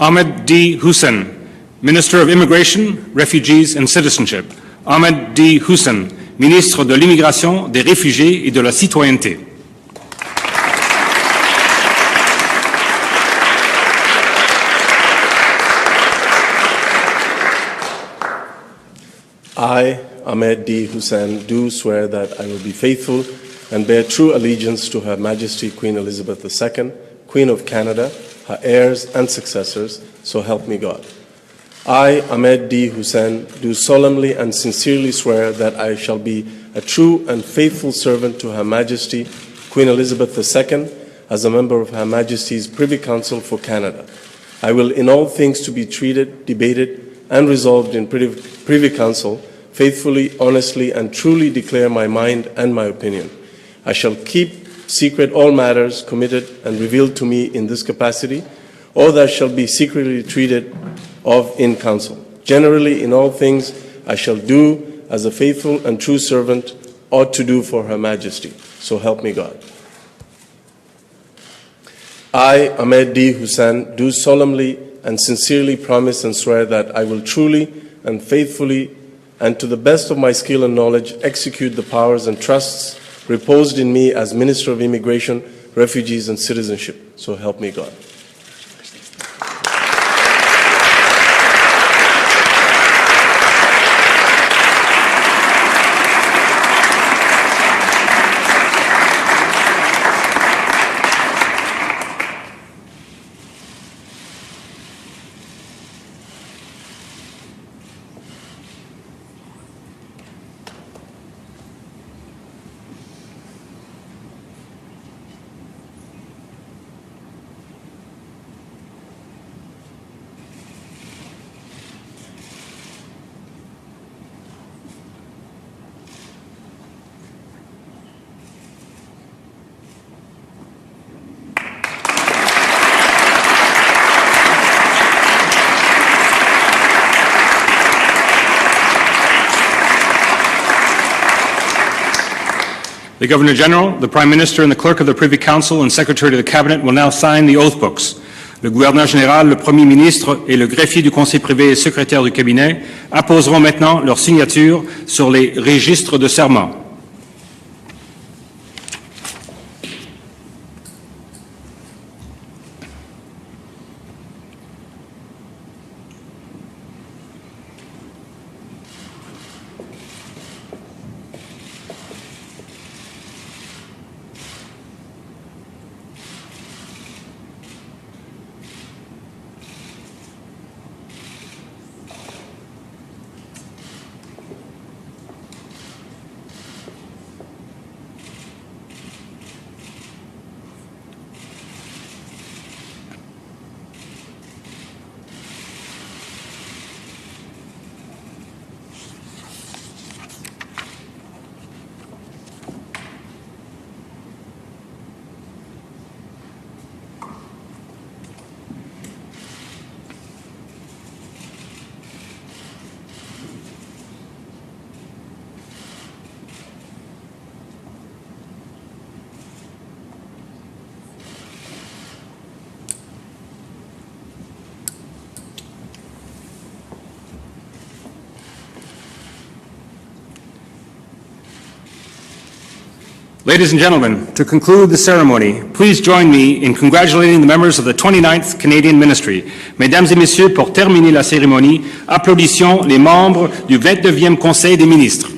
Ahmed D. Hussen, Minister of Immigration, Refugees and Citizenship. Ahmed D. Hussen, Ministre de l'Immigration, des Réfugiés et de la Citoyenneté. I, Ahmed D. Hussen, do swear that I will be faithful and bear true allegiance to Her Majesty Queen Elizabeth II, Queen of Canada, her heirs and successors, so help me God. I, Ahmed D. Hussen, do solemnly and sincerely swear that I shall be a true and faithful servant to Her Majesty Queen Elizabeth II as a member of Her Majesty's Privy Council for Canada. I will in all things to be treated, debated, and resolved in Privy Council faithfully, honestly, and truly declare my mind and my opinion. I shall keep secret all matters committed and revealed to me in this capacity, or that shall be secretly treated of in council. Generally, in all things, I shall do as a faithful and true servant ought to do for Her Majesty. So help me God. I, Ahmed D. Hussen, do solemnly and sincerely promise and swear that I will truly and faithfully and to the best of my skill and knowledge execute the powers and trusts reposed in me as Minister of Immigration, Refugees and Citizenship. So help me God. The Governor General, the Prime Minister and the Clerk of the Privy Council and Secretary of the Cabinet will now sign the oath books. Le Gouverneur général, le Premier ministre et le greffier du Conseil privé et secrétaire du cabinet apposeront maintenant leur signature sur les registres de serment. Ladies and gentlemen, to conclude the ceremony, please join me in congratulating the members of the 29th Canadian Ministry. Mesdames et messieurs, pour terminer la cérémonie, applaudissons les membres du 29e Conseil des ministres.